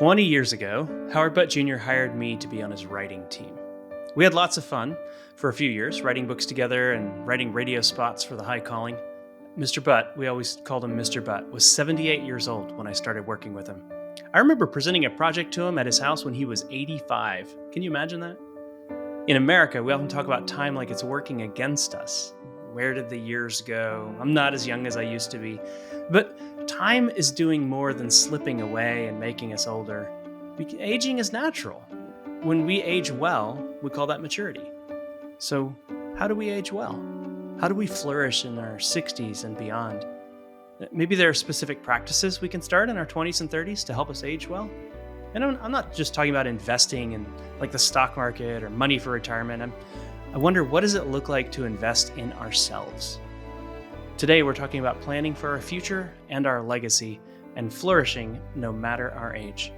20 years ago, Howard Butt Jr. hired me to be on his writing team. We had lots of fun for a few years, writing books together and writing radio spots for the high calling. Mr. Butt, we always called him Mr. Butt, was 78 years old when I started working with him. I remember presenting a project to him at his house when he was 85. Can you imagine that? In America, we often talk about time like it's working against us. Where did the years go? I'm not as young as I used to be. But time is doing more than slipping away and making us older. Aging is natural. When we age well, we call that maturity. So how do we age well? How do we flourish in our 60s and beyond? Maybe there are specific practices we can start in our 20s and 30s to help us age well. And I'm not just talking about investing in like the stock market or money for retirement. I wonder, what does it look like to invest in ourselves? Today, we're talking about planning for our future and our legacy and flourishing no matter our age.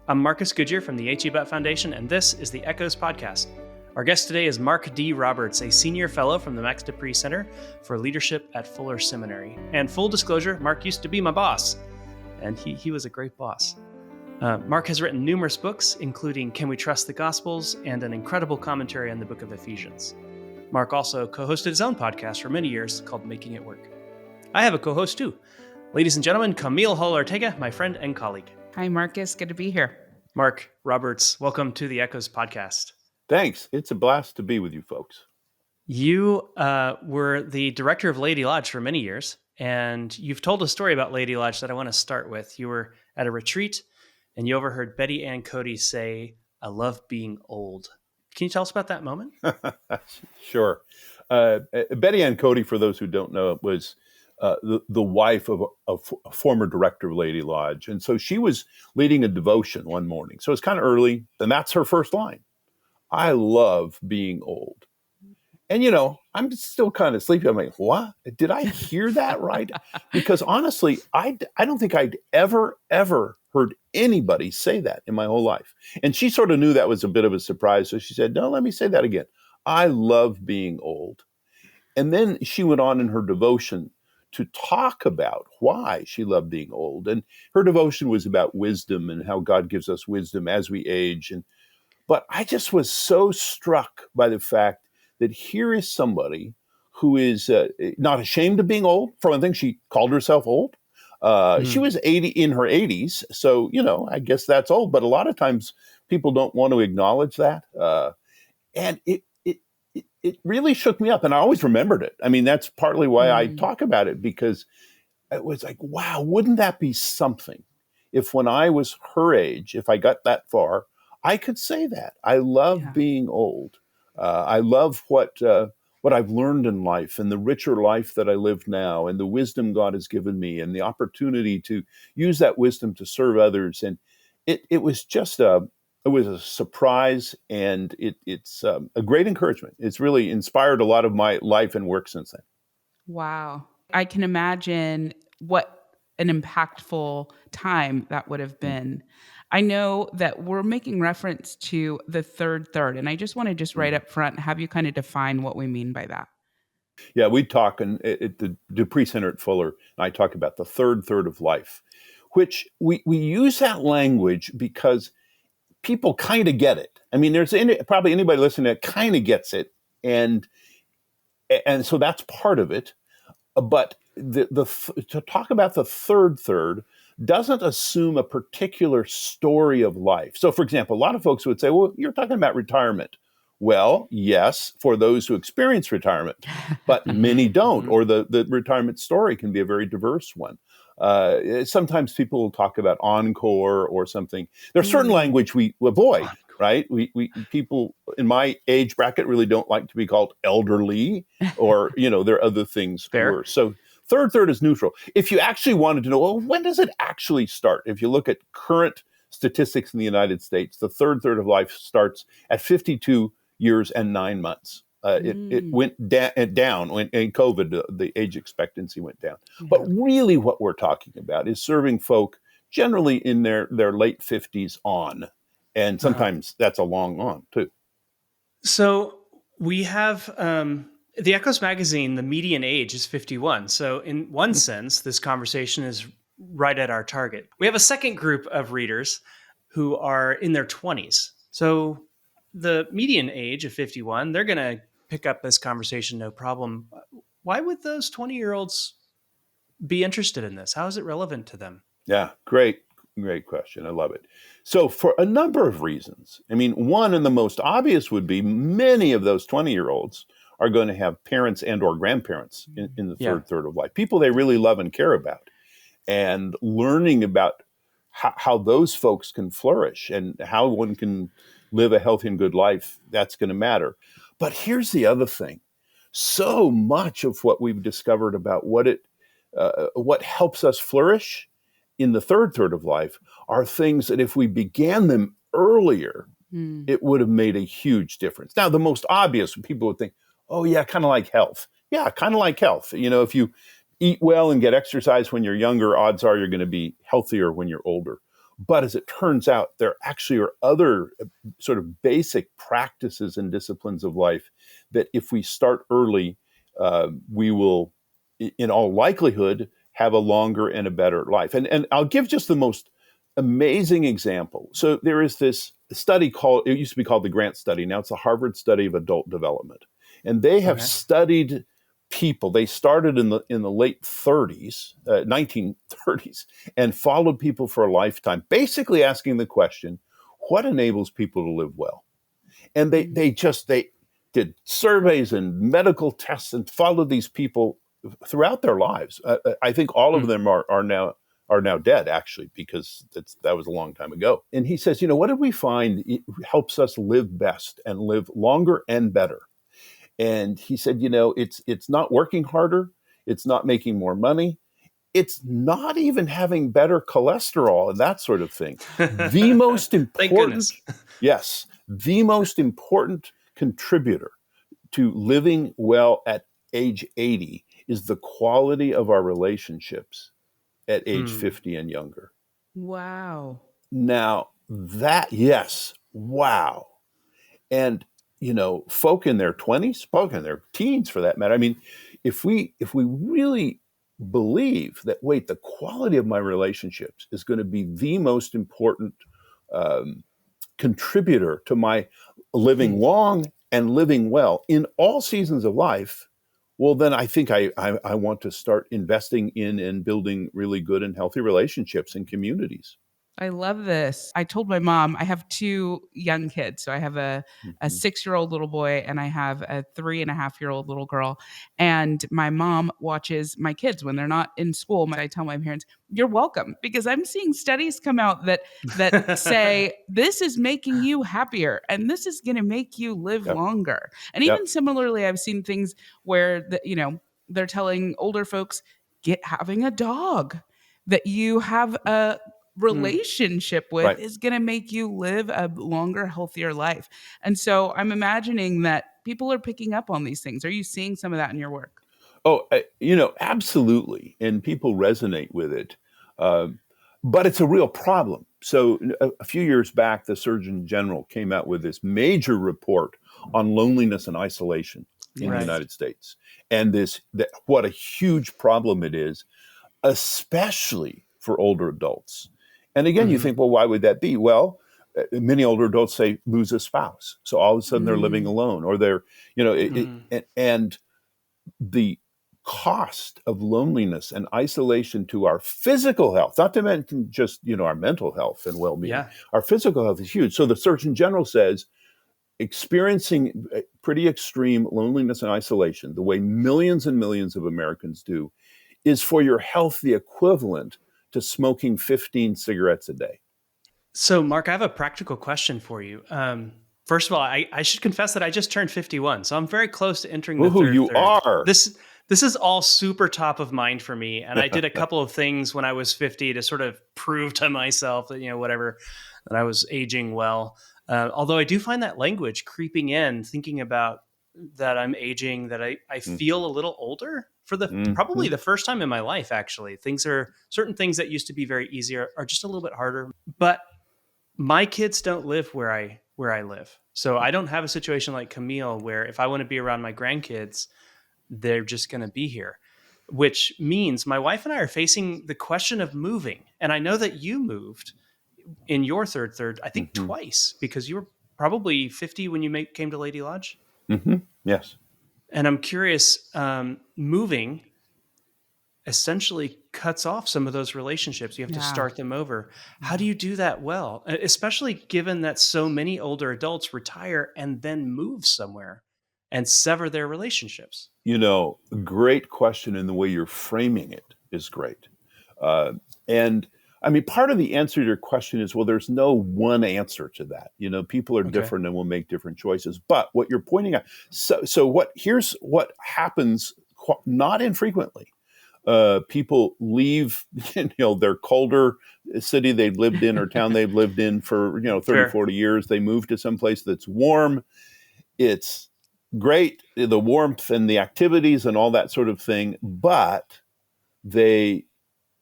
I'm Marcus Goodyear from the H.E. Butt Foundation, and this is the Echoes Podcast. Our guest today is Mark D. Roberts, a senior fellow from the Max De Pree Center for Leadership at Fuller Seminary. And full disclosure, Mark used to be my boss, and he was a great boss. Mark has written numerous books, including Can We Trust the Gospels and an incredible commentary on the book of Ephesians. Mark also co-hosted his own podcast for many years called Making It Work. I have a co-host too. Ladies and gentlemen, Camille Hall-Ortega, my friend and colleague. Hi, Marcus. Good to be here. Mark Roberts, welcome to the Echoes Podcast. Thanks. It's a blast to be with you folks. You were the director of Lady Lodge for many years, and you've told a story about Lady Lodge that I want to start with. You were at a retreat, and you overheard Betty Ann Cody say, "I love being old." Can you tell us about that moment? Sure. Betty Ann Cody, for those who don't know, was the wife of a former director of Lady Lodge. And so she was leading a devotion one morning. So it's kind of early, and that's her first line. "I love being old." And, I'm still kind of sleepy. I'm like, what? Did I hear that right? Because honestly, I don't think I'd ever heard anybody say that in my whole life. And she sort of knew that was a bit of a surprise. So she said, "No, let me say that again. I love being old." And then she went on in her devotion to talk about why she loved being old. And her devotion was about wisdom and how God gives us wisdom as we age. But I just was so struck by the fact that here is somebody who is not ashamed of being old. For one thing, she called herself old. She was 80 in her 80s. So, I guess that's old. But a lot of times people don't want to acknowledge that. And it really shook me up. And I always remembered it. I mean, that's partly why I talk about it, because it was like, wow, wouldn't that be something if when I was her age, if I got that far, I could say that. I love being old. I love what I've learned in life and the richer life that I live now and the wisdom God has given me and the opportunity to use that wisdom to serve others. And it was just a surprise, and it's a great encouragement. It's really inspired a lot of my life and work since then. Wow. I can imagine what an impactful time that would have been. I know that we're making reference to the third, and I just want to right up front have you kind of define what we mean by that. Yeah, we talk at the De Pree Center at Fuller, and I talk about the third of life, which we use that language because people kind of get it. I mean, there's probably anybody listening that kind of gets it, and so that's part of it. But to talk about the third doesn't assume a particular story of life. So, for example, a lot of folks would say, well, you're talking about retirement. Well, yes, for those who experience retirement, but many don't, or the retirement story can be a very diverse one. Sometimes people will talk about encore or something. There's certain language we avoid, right? We people in my age bracket really don't like to be called elderly, or, there are other things worse. So third is neutral. If you actually wanted to know, well, when does it actually start? If you look at current statistics in the United States, the third of life starts at 52 years and 9 months. It went down in COVID, the age expectancy went down. Yeah. But really what we're talking about is serving folk generally in their late 50s on. And sometimes that's a long on too. So we have the Echoes magazine, the median age is 51. So in one sense, this conversation is right at our target. We have a second group of readers who are in their 20s. So the median age of 51, they're going to pick up this conversation no problem. Why would those 20-year-olds be interested in this? How is it relevant to them? Yeah, great question. I love it. So for a number of reasons, I mean, one and the most obvious would be many of those 20-year-olds are going to have parents and or grandparents in the third of life, people they really love and care about. And learning about how those folks can flourish and how one can live a healthy and good life, that's going to matter. But here's the other thing. So much of what we've discovered about what helps us flourish in the third of life are things that if we began them earlier, it would have made a huge difference. Now, the most obvious, people would think, oh yeah, kind of like health. Yeah, kind of like health. You know, if you eat well and get exercise when you're younger, odds are you're going to be healthier when you're older. But as it turns out, there actually are other sort of basic practices and disciplines of life that if we start early, we will, in all likelihood, have a longer and a better life. And I'll give just the most amazing example. So there is this study it used to be called the Grant Study. Now it's the Harvard Study of Adult Development. And they have studied people. They started in the late 30s, 1930s, and followed people for a lifetime, basically asking the question, what enables people to live well? And they did surveys and medical tests and followed these people throughout their lives. I think all of them are now dead, actually, because that was a long time ago. And he says, what did we find helps us live best and live longer and better? And he said, it's not working harder. It's not making more money. It's not even having better cholesterol and that sort of thing. The most important, yes, the most important contributor to living well at age 80 is the quality of our relationships at age 50 and younger. Wow. Now yes, wow. And, folk in their 20s, folk in their teens for that matter. I mean, if we really believe that, wait, the quality of my relationships is going to be the most important contributor to my living long and living well in all seasons of life, well, then I think I want to start investing in and building really good and healthy relationships in communities. I love this. I told my mom, I have two young kids. So I have a 6-year-old little boy and I have a 3.5-year-old little girl. And my mom watches my kids when they're not in school. I tell my parents, you're welcome, because I'm seeing studies come out that say this is making you happier and this is going to make you live longer. And even similarly, I've seen things where they're telling older folks, having a dog that you have a relationship with is going to make you live a longer, healthier life. And so I'm imagining that people are picking up on these things. Are you seeing some of that in your work? Oh, absolutely. And people resonate with it. But it's a real problem. So a few years back, the Surgeon General came out with this major report on loneliness and isolation in the United States. And what a huge problem it is, especially for older adults. And again, you think, well, why would that be? Well, many older adults say lose a spouse. So all of a sudden they're living alone, or they're, and the cost of loneliness and isolation to our physical health, not to mention just, our mental health and well-being, our physical health is huge. So the Surgeon General says experiencing pretty extreme loneliness and isolation, the way millions and millions of Americans do, is for your health the equivalent to smoking 15 cigarettes a day. So, Mark, I have a practical question for you. First of all, I should confess that I just turned 51, so I'm very close to entering the third. You are. This is all super top of mind for me, and I did a couple of things when I was 50 to sort of prove to myself that that I was aging well. Although I do find that language creeping in, thinking about that I'm aging, that I feel a little older for probably the first time in my life. Actually, certain things that used to be very easy are just a little bit harder. But my kids don't live where I live, so I don't have a situation like Camille where if I want to be around my grandkids, they're just going to be here. Which means my wife and I are facing the question of moving, and I know that you moved in your third, I think Mm-hmm. twice, because you were probably 50 when you came to Lady Lodge. Mm-hmm. Yes. And I'm curious, moving essentially cuts off some of those relationships. You have to Yeah. start them over. How Yeah. do you do that well? Especially given that so many older adults retire and then move somewhere and sever their relationships. Great question, and the way you're framing it is great. And I mean, part of the answer to your question is, well, there's no one answer to that. People are Okay. different and will make different choices. But what you're pointing out, here's what happens not infrequently. People leave, their colder city they've lived in or town they've lived in for, 30, Fair. 40 years. They move to some place that's warm. It's great, the warmth and the activities and all that sort of thing, but they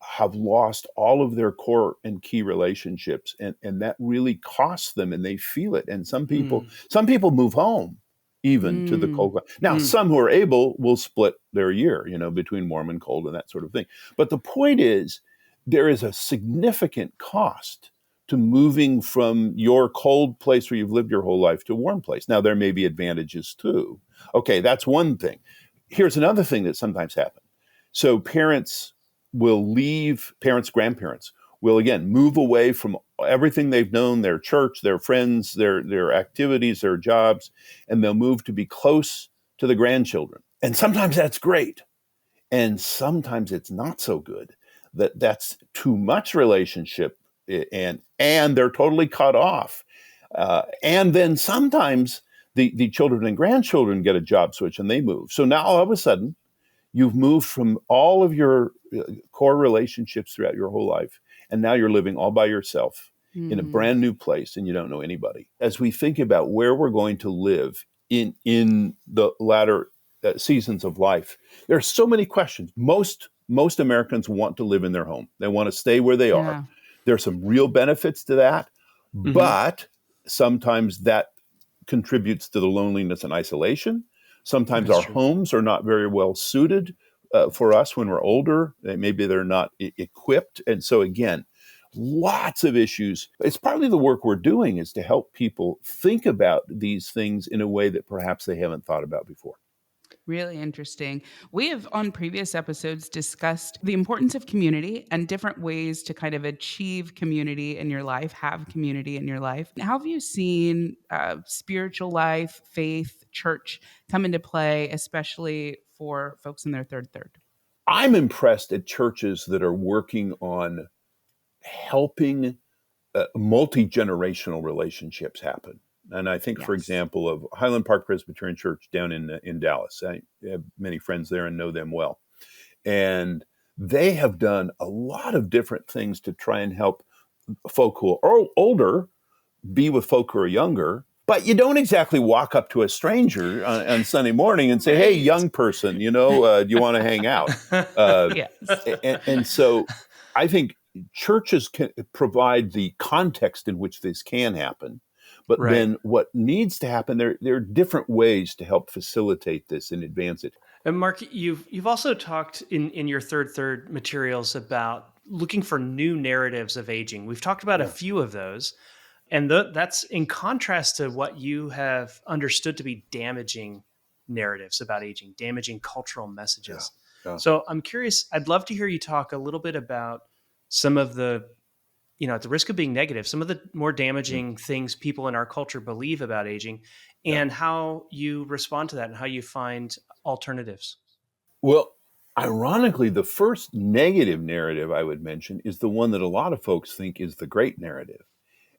have lost all of their core and key relationships, and that really costs them, and they feel it. And some people move home even to the cold. Now, some who are able will split their year, between warm and cold and that sort of thing. But the point is, there is a significant cost to moving from your cold place where you've lived your whole life to a warm place. Now, there may be advantages too. Okay, that's one thing. Here's another thing that sometimes happens. So parents, grandparents will again move away from everything they've known, their church, their friends, their activities, their jobs, and they'll move to be close to the grandchildren. And sometimes that's great. And sometimes it's not so good. That's too much relationship, and they're totally cut off. And then sometimes the children and grandchildren get a job switch and they move. So now all of a sudden, you've moved from all of your core relationships throughout your whole life, and now you're living all by yourself in a brand new place, and you don't know anybody. As we think about where we're going to live in the latter seasons of life, there are so many questions. Most Americans want to live in their home. They want to stay where they are. There's some real benefits to that, but sometimes that contributes to the loneliness and isolation. Sometimes our homes are not very well suited for us when we're older. Maybe they're not equipped. And so again, lots of issues. It's partly the work we're doing is to help people think about these things in a way that perhaps they haven't thought about before. Really interesting. We have on previous episodes discussed the importance of community and different ways to kind of achieve community in your life, have community in your life. How have you seen spiritual life, faith, church come into play, especially for folks in their third? I'm impressed at churches that are working on helping multi-generational relationships happen. And I think, for example, of Highland Park Presbyterian Church down in Dallas. I have many friends there and know them well. And they have done a lot of different things to try and help folk who are older be with folk who are younger. But you don't exactly walk up to a stranger on Sunday morning and say, "Hey, young person, do you want to hang out?" And so I think churches can provide the context in which this can happen. But then what needs to happen, there are different ways to help facilitate this and advance it. And Mark, you've also talked in your third materials about looking for new narratives of aging. We've talked about a few of those, and that's in contrast to what you have understood to be damaging narratives about aging, damaging cultural messages. So I'm curious, I'd love to hear you talk a little bit about some of the, at the risk of being negative, some of the more damaging things people in our culture believe about aging, and how you respond to that and how you find alternatives. Well, ironically, the first negative narrative I would mention is the one that a lot of folks think is the great narrative.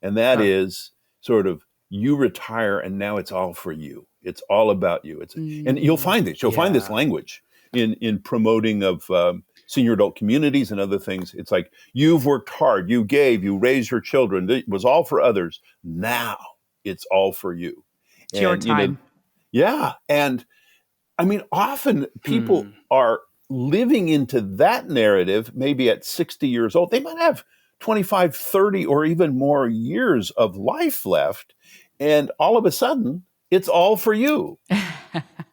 And that is sort of, you retire and now it's all for you. It's all about you. And you'll find this. You'll find this language in promoting of senior adult communities and other things. It's like, you've worked hard, you gave, you raised your children. It was all for others. Now it's all for you. It's your time. And I mean, often people are living into that narrative, maybe at 60 years old. They might have 25, 30, or even more years of life left. And all of a sudden, it's all for you.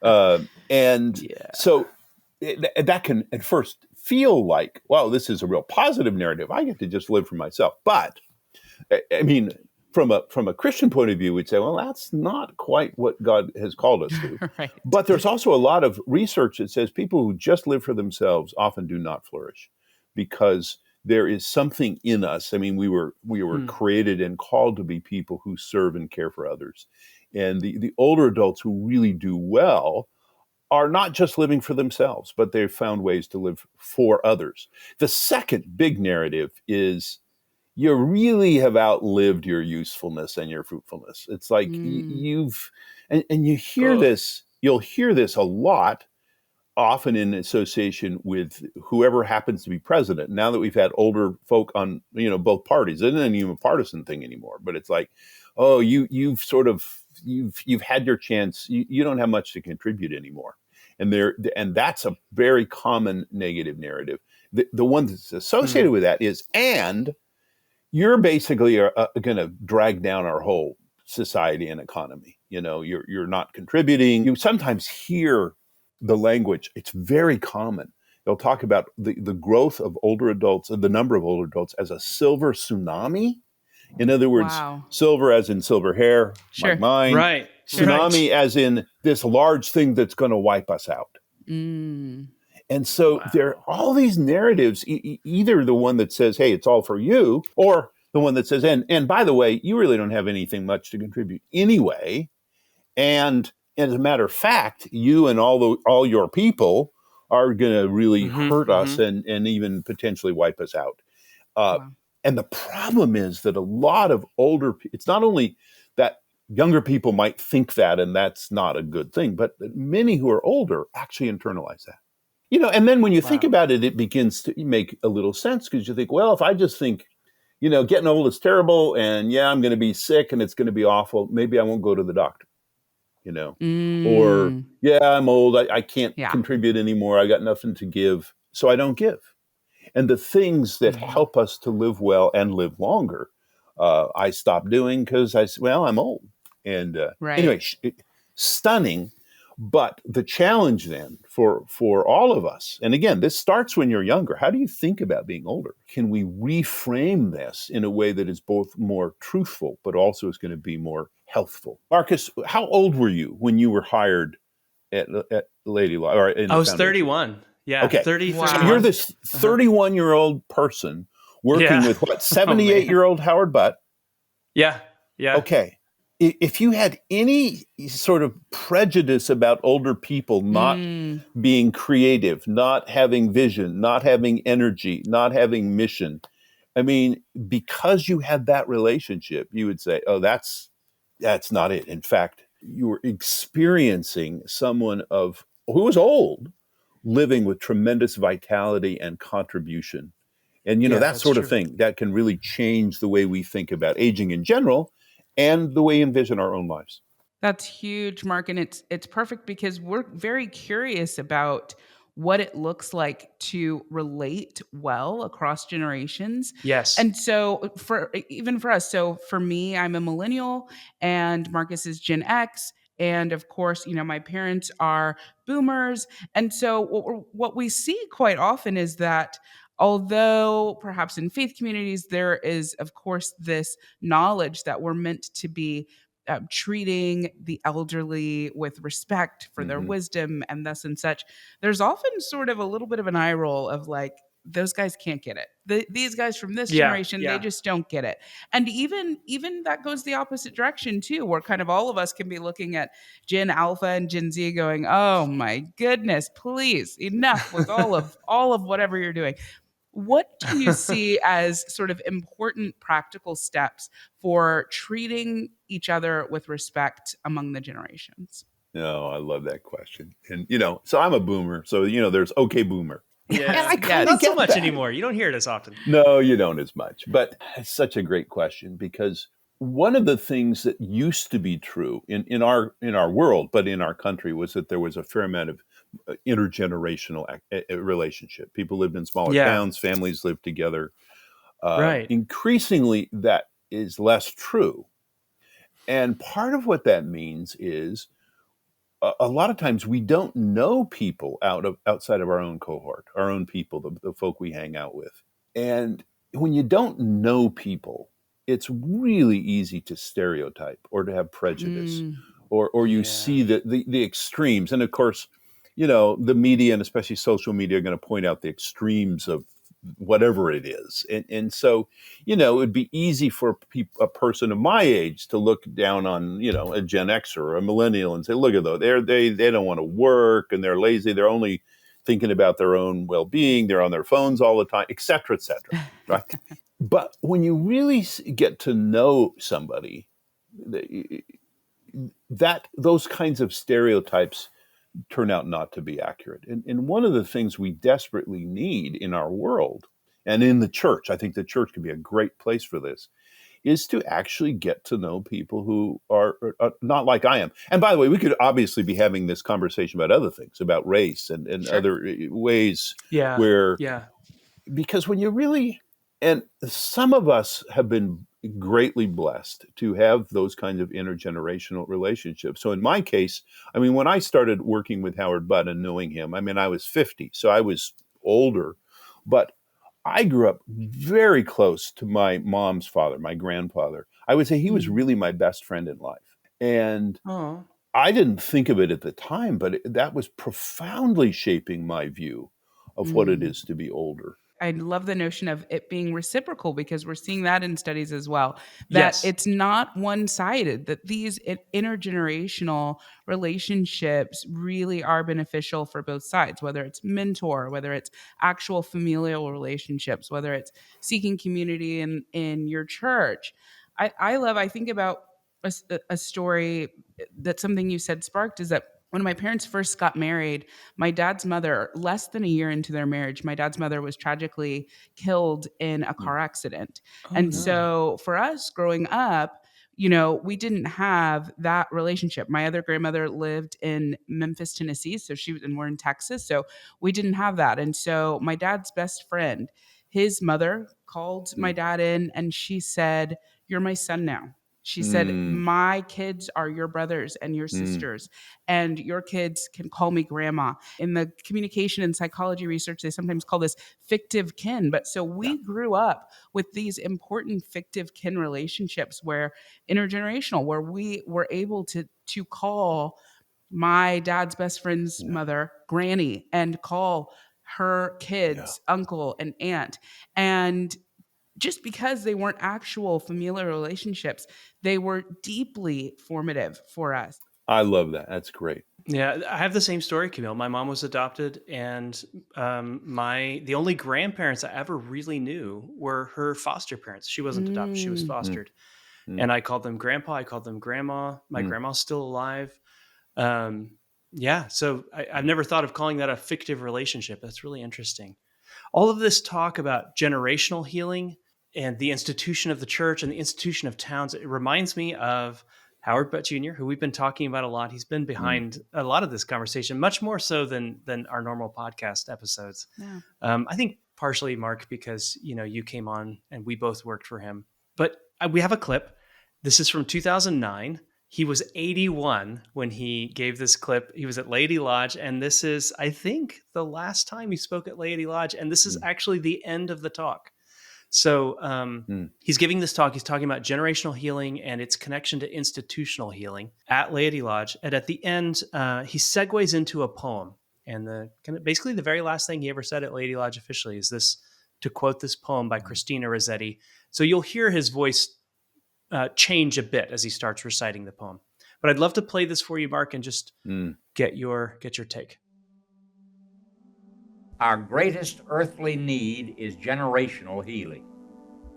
So that can at first feel like, wow, this is a real positive narrative. I get to just live for myself. But I mean, from a Christian point of view, we'd say, well, that's not quite what God has called us to. Right. But there's also a lot of research that says people who just live for themselves often do not flourish, because there is something in us. I mean, we were created and called to be people who serve and care for others. And the older adults who really do well are not just living for themselves, but they've found ways to live for others. The second big narrative is you really have outlived your usefulness and your fruitfulness. It's like you've, and you hear this, you'll hear this a lot, often in association with whoever happens to be president. Now that we've had older folk on, both parties, it isn't even a partisan thing anymore, but it's like, oh, you've had your chance. You don't have much to contribute anymore. And that's a very common negative narrative. The one that's associated with that is, and you're basically going to drag down our whole society and economy. You're not contributing. You sometimes hear the language. It's very common. They'll talk about the growth of older adults, the number of older adults, as a silver tsunami. In other words, silver as in silver hair, like mine. Right. Tsunami as in this large thing that's going to wipe us out. And so there are all these narratives, either the one that says, hey, it's all for you, or the one that says, and by the way, you really don't have anything much to contribute anyway. And as a matter of fact, you and all your people are going to really hurt us and even potentially wipe us out. And the problem is that a lot of it's not only that younger people might think that, and that's not a good thing, but many who are older actually internalize that. And then when you think about it, it begins to make a little sense, because you think, well, if I just think, getting old is terrible, and I'm going to be sick and it's going to be awful, maybe I won't go to the doctor, or I'm old, I can't contribute anymore, I got nothing to give, so I don't give. And the things that help us to live well and live longer, I stopped doing because I'm old. And anyway, stunning. But the challenge then for all of us, and again, this starts when you're younger. How do you think about being older? Can we reframe this in a way that is both more truthful, but also is going to be more healthful? Marcus, how old were you when you were hired at Lady Law? Or in I was Foundation? 31. Yeah, okay. 30. Wow. So you're this 31-year-old person working with what, 78-year-old Howard Butt? Yeah. Okay. If you had any sort of prejudice about older people not being creative, not having vision, not having energy, not having mission, I mean, because you had that relationship, you would say, oh, that's not it. In fact, you were experiencing someone who was old, living with tremendous vitality and contribution. And, that sort of thing that can really change the way we think about aging in general and the way we envision our own lives. That's huge, Mark. And it's perfect because we're very curious about what it looks like to relate well across generations. Yes. And so for us, so for me, I'm a millennial and Marcus is Gen X. And of course, my parents are boomers. And so what we see quite often is that although perhaps in faith communities, there is, of course, this knowledge that we're meant to be treating the elderly with respect for their wisdom and thus and such, there's often sort of a little bit of an eye roll of like, those guys can't get it. These guys from this generation, they just don't get it. And even that goes the opposite direction too, where kind of all of us can be looking at Gen Alpha and Gen Z going, oh my goodness, please, enough with all of whatever you're doing. What do you see as sort of important practical steps for treating each other with respect among the generations? No, I love that question. And, so I'm a boomer. So, there's okay boomer. Yeah. And I kind of not get so much that anymore. You don't hear it as often. No, you don't as much. But it's such a great question, because one of the things that used to be true in our world, but in our country, was that there was a fair amount of intergenerational relationship. People lived in smaller towns, families lived together. Right. Increasingly, that is less true. And part of what that means is a lot of times we don't know people outside of our own cohort, our own people, the folk we hang out with. And when you don't know people, it's really easy to stereotype or to have prejudice, Mm. or you Yeah. see the extremes. And of course, you know, the media and especially social media are going to point out the extremes of whatever it is. And so, you know, it would be easy for a person of my age to look down on, you know, a Gen Xer or a millennial and say, look at those, they don't want to work and they're lazy. They're only thinking about their own well-being. They're on their phones all the time, et cetera, right? But when you really get to know somebody, that those kinds of stereotypes turn out not to be accurate. And one of the things we desperately need in our world and in the church, I think the church can be a great place for this, is to actually get to know people who are not like I am. And by the way, we could obviously be having this conversation about other things, about race and Sure. other ways Yeah. where, Yeah. because when you really, and some of us have been greatly blessed to have those kinds of intergenerational relationships. So in my case, I mean, when I started working with Howard Butt and knowing him, I mean, I was 50, so I was older, but I grew up very close to my mom's father, my grandfather. I would say he was Mm. really my best friend in life. And Oh. I didn't think of it at the time, but that was profoundly shaping my view of what it Mm. is to be older. I love the notion of it being reciprocal because we're seeing that in studies as well, that Yes. it's not one-sided, that these intergenerational relationships really are beneficial for both sides, whether it's mentor, whether it's actual familial relationships, whether it's seeking community in your church. I think about a story that something you said sparked is that when my parents first got married, my dad's mother, less than a year into their marriage, my dad's mother was tragically killed in a Mm, car accident. Oh And mm, no. so for us growing up, you know, we didn't have that relationship. My other grandmother lived in Memphis, Tennessee, so she was, and we're in Texas, so we didn't have that. And so my dad's best friend, his mother called my mm, dad in and she said, "You're my son now." She said, mm, "My kids are your brothers and your mm. sisters, and your kids can call me grandma." In the communication and psychology research, they sometimes call this fictive kin. But so Yeah, we grew up with these important fictive kin relationships where intergenerational, where we were able to call my dad's best friend's yeah, mother granny and call her yeah. kids uncle and aunt. And just because they weren't actual familial relationships, they were deeply formative for us. I love that. That's great. Yeah, I have the same story, Camille. My mom was adopted, and my the only grandparents I ever really knew were her foster parents. She wasn't adopted; she was Mm, Mm, fostered, mm, and I called them grandpa. I called them grandma. My mm, grandma's still alive. Um, yeah, so I've never thought of calling that a fictive relationship. That's really interesting. All of this talk about generational healing and the institution of the church and the institution of towns, it reminds me of Howard Butt Jr., who we've been talking about a lot. He's been mm, behind a lot of this conversation, much more so than our normal podcast episodes. yeah. I think partially, Mark, because you came on and we both worked for him. But we have a clip. This is from 2009. He was 81 when he gave this clip. He was at Lady Lodge, and this is, I think, the last time he spoke at Lady Lodge. And this is mm, actually the end of the talk. So mm, he's giving this talk. He's talking about generational healing and its connection to institutional healing at Lady Lodge. And at the end, he segues into a poem. And basically the very last thing he ever said at Lady Lodge officially is this, to quote this poem by Christina Rossetti. So you'll hear his voice change a bit as he starts reciting the poem. But I'd love to play this for you, Mark, and just mm, get your take. Our greatest earthly need is generational healing.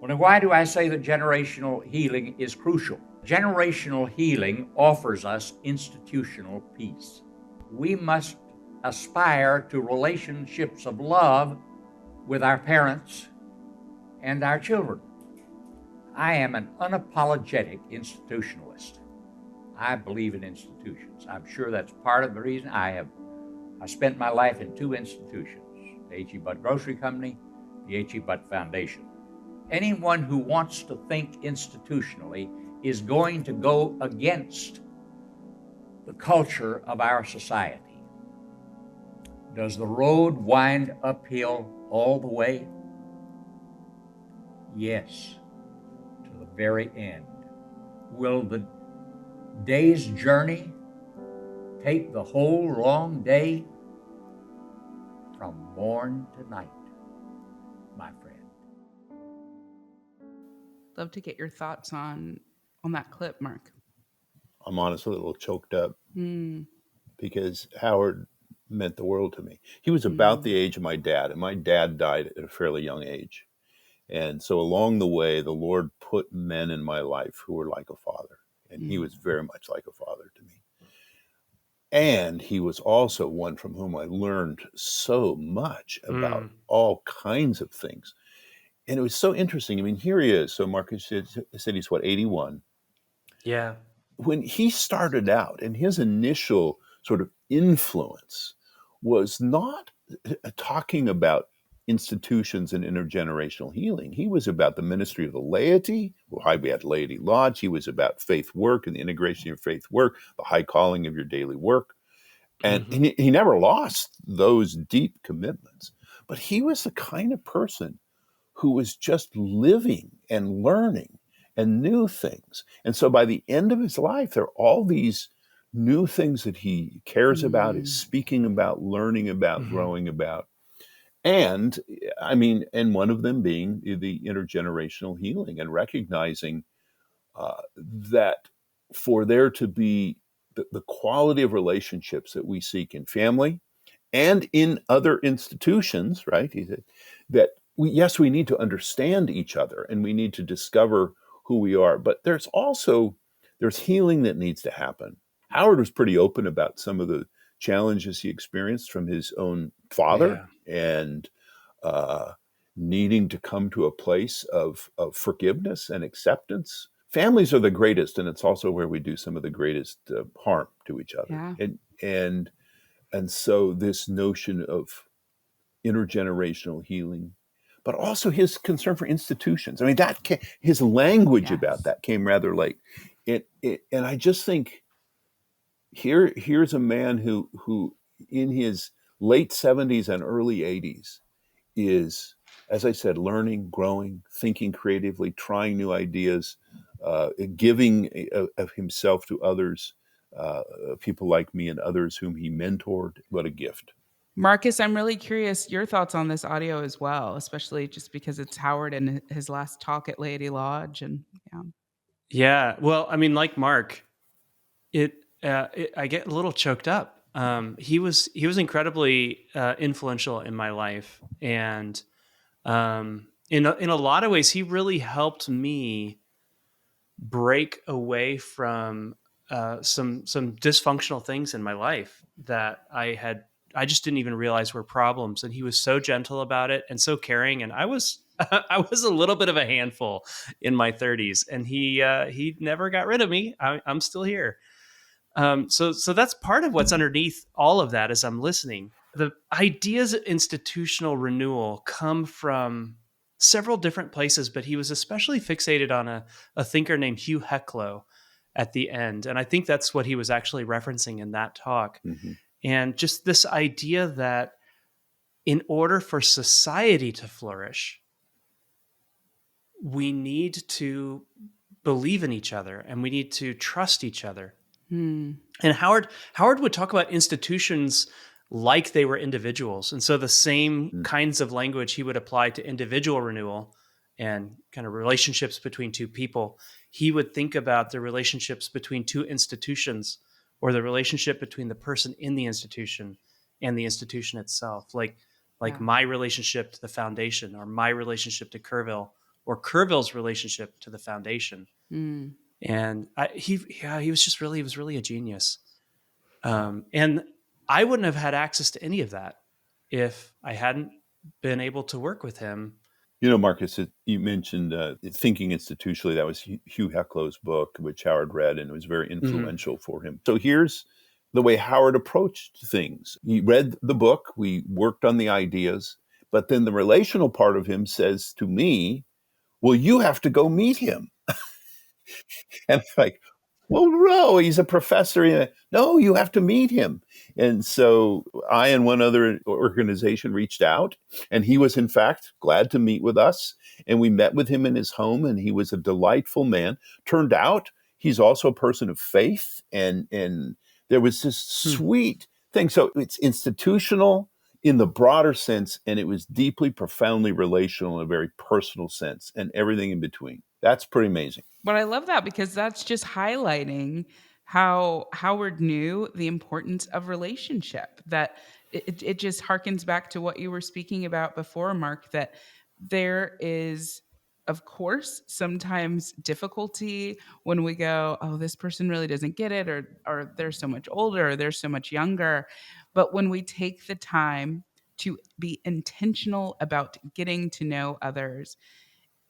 Well, now, why do I say that generational healing is crucial? Generational healing offers us institutional peace. We must aspire to relationships of love with our parents and our children. I am an unapologetic institutionalist. I believe in institutions. I'm sure that's part of the reason I spent my life in two institutions, the H.E. Butt Grocery Company, the H.E. Butt Foundation. Anyone who wants to think institutionally is going to go against the culture of our society. Does the road wind uphill all the way? Yes, to the very end? Will the day's journey take the whole long day from morn to night, my friend? Love to get your thoughts on that clip, Mark. I'm honestly a little choked up Mm. because Howard meant the world to me. He was about the age of my dad, and my dad died at a fairly young age. And so along the way, the Lord put men in my life who were like a father, and he was very much like a father to me. And he was also one from whom I learned so much about all kinds of things. And it was so interesting. I mean, here he is. So Marcus said he's what, 81? Yeah. When he started out, and his initial sort of influence was not talking about institutions and intergenerational healing. He was about the ministry of the laity. Well, we had Laity Lodge. He was about faith work and the integration of faith work, the high calling of your daily work. And he never lost those deep commitments. But he was the kind of person who was just living and learning and new things. And so by the end of his life, there are all these new things that he cares about, is speaking about, learning about, growing about. And I mean, and one of them being the intergenerational healing and recognizing that for there to be the quality of relationships that we seek in family and in other institutions, right? He said that yes, we need to understand each other and we need to discover who we are, but there's healing that needs to happen. Howard was pretty open about some of the challenges he experienced from his own father and needing to come to a place of forgiveness and acceptance. Families are the greatest, and it's also where we do some of the greatest harm to each other. Yeah. And so this notion of intergenerational healing, but also his concern for institutions. I mean, his language about that came rather late. And I just think here's a man who in his late 70s and early 80s is, as I said, learning, growing, thinking creatively, trying new ideas, giving of himself to others, people like me and others whom he mentored. What a gift. Marcus, I'm really curious your thoughts on this audio as well, especially just because it's Howard and his last talk at Laity Lodge. And Yeah. Well, I mean, like Mark, I get a little choked up. He was incredibly influential in my life, and in a lot of ways, he really helped me break away from some dysfunctional things in my life that I just didn't even realize were problems. And he was so gentle about it and so caring. And I was I was a little bit of a handful in my 30s, and he never got rid of me. I'm still here. So that's part of what's underneath all of that as I'm listening. The ideas of institutional renewal come from several different places, but he was especially fixated on a thinker named Hugh Heclo at the end. And I think that's what he was actually referencing in that talk. And just this idea that in order for society to flourish, we need to believe in each other and we need to trust each other. And Howard would talk about institutions like they were individuals. And so the same kinds of language he would apply to individual renewal and kind of relationships between two people, he would think about the relationships between two institutions or the relationship between the person in the institution and the institution itself. Like my relationship to the foundation, or my relationship to Kerrville, or Kerrville's relationship to the foundation. And he was really a genius. And I wouldn't have had access to any of that if I hadn't been able to work with him. You know, Marcus, you mentioned Thinking Institutionally. That was Hugh Heclo's book, which Howard read, and it was very influential for him. So here's the way Howard approached things. He read the book, we worked on the ideas, but then the relational part of him says to me, well, you have to go meet him. And like, well, no, he's a professor. No, you have to meet him. And so I and one other organization reached out, and he was, in fact, glad to meet with us. And we met with him in his home, and he was a delightful man. Turned out he's also a person of faith, and there was this sweet thing. So it's institutional in the broader sense, and it was deeply, profoundly relational in a very personal sense, and everything in between. That's pretty amazing. But I love that because that's just highlighting how Howard knew the importance of relationship. That it just harkens back to what you were speaking about before, Mark, that there is, of course, sometimes difficulty when we go, oh, this person really doesn't get it, or they're so much older, or they're so much younger. But when we take the time to be intentional about getting to know others,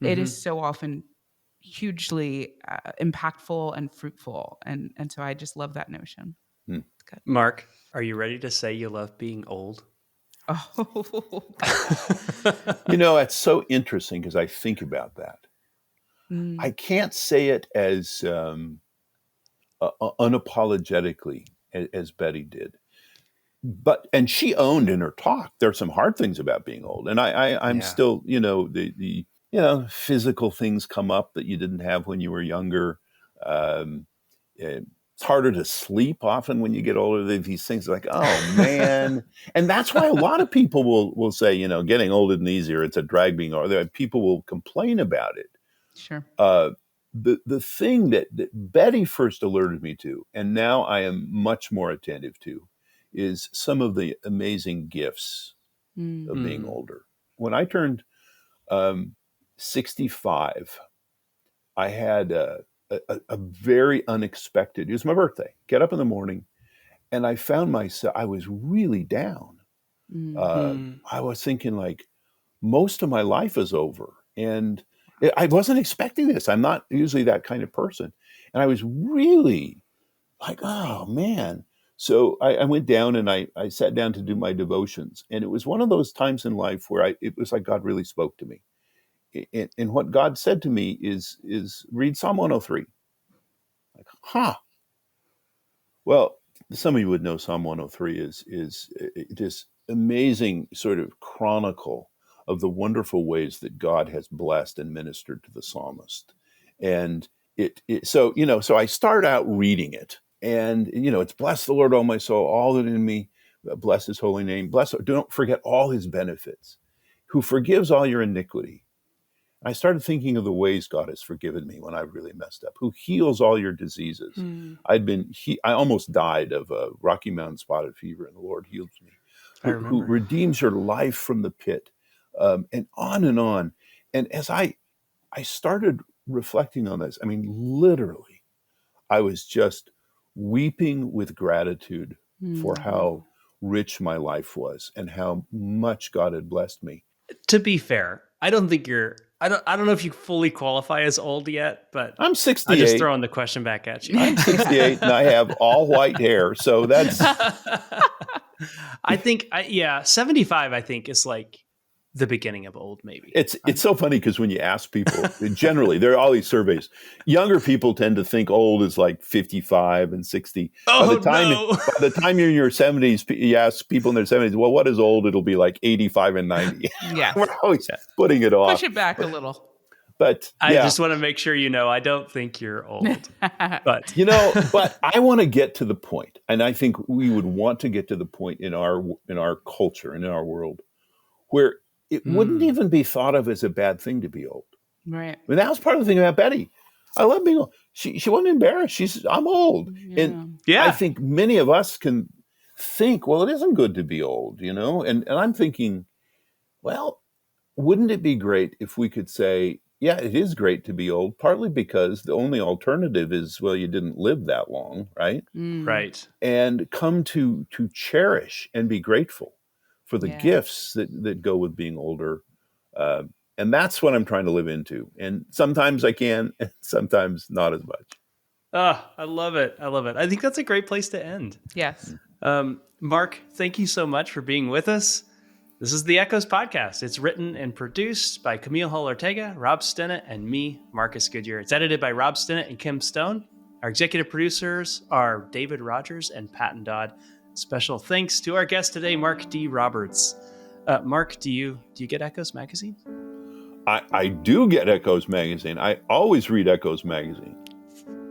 it is so often hugely impactful and fruitful. And so I just love that notion. Hmm. It's good. Mark, are you ready to say you love being old? Oh, It's so interesting because I think about that. I can't say it as unapologetically as Betty did. And she owned in her talk, there are some hard things about being old. And I'm still, the physical things come up that you didn't have when you were younger. It's harder to sleep often when you get older. These things like, oh man. And that's why a lot of people will say, getting old isn't easier. It's a drag being old. People will complain about it. sure. The thing that Betty first alerted me to, and now I am much more attentive to, is some of the amazing gifts of being older. When I turned 65, I had a very unexpected, it was my birthday, get up in the morning, and I found myself, I was really down. I was thinking like, most of my life is over. And I wasn't expecting this. I'm not usually that kind of person. And I was really like, oh man. So I went down and I sat down to do my devotions. And it was one of those times in life where it was like God really spoke to me. And what God said to me is read Psalm 103. Like, well, some of you would know Psalm 103 is this amazing sort of chronicle of the wonderful ways that God has blessed and ministered to the psalmist. And so I start out reading it, and it's bless the Lord, oh my soul, all that in me, bless his holy name, don't forget all his benefits, who forgives all your iniquity. I started thinking of the ways God has forgiven me when I really messed up, who heals all your diseases. I almost died of a Rocky Mountain spotted fever, and the Lord healed me. Who redeems your life from the pit, and on and on. And as I started reflecting on this, I mean, literally, I was just weeping with gratitude for how rich my life was and how much God had blessed me. To be fair, I don't think I don't know if you fully qualify as old yet, but I'm 68. I'm just throwing the question back at you. I'm 68 and I have all white hair. So that's... I think, 75, I think, is like the beginning of old, maybe. It's so funny because when you ask people, generally, there are all these surveys. Younger people tend to think old is like 55 and 60. Oh, by the time you're in your 70s, you ask people in their 70s, well, what is old? It'll be like 85 and 90. Yes. We're always putting it off. Push it back a little. But I just want to make sure I don't think you're old. But but I want to get to the point, and I think we would want to get to the point in our culture and in our world where it wouldn't even be thought of as a bad thing to be old. Right. I mean, that was part of the thing about Betty. I love being old. She wasn't embarrassed. I'm old. Yeah. And I think many of us can think, well, it isn't good to be old, And I'm thinking, well, wouldn't it be great if we could say, yeah, it is great to be old, partly because the only alternative is, well, you didn't live that long, right? Right. And come to cherish and be grateful for the gifts that go with being older. And that's what I'm trying to live into. And sometimes I can, and sometimes not as much. I love it. I think that's a great place to end. Yes. Mark, thank you so much for being with us. This is the Echoes Podcast. It's written and produced by Camille Hull Ortega, Rob Stinnett, and me, Marcus Goodyear. It's edited by Rob Stinnett and Kim Stone. Our executive producers are David Rogers and Patton Dodd. Special thanks to our guest today, Mark D. Roberts. Mark, do you get Echoes magazine? I do get Echoes magazine. I always read Echoes magazine.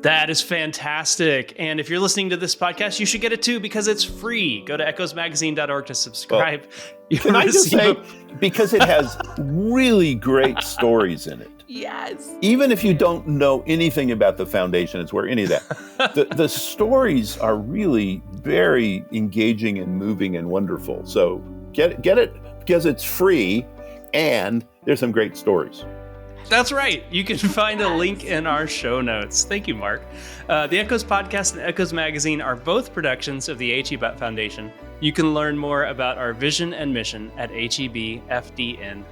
That is fantastic. And if you're listening to this podcast, you should get it too because it's free. Go to echoesmagazine.org to subscribe. Can I just say, because it has really great stories in it. Yes. Even if you don't know anything about the foundation, it's where any of that. The stories are really very engaging and moving and wonderful. So get it because it's free and there's some great stories. That's right. You can find a link in our show notes. Thank you, Mark. The Echoes podcast and Echoes magazine are both productions of the H.E. Butt Foundation. You can learn more about our vision and mission at hebfdn.org.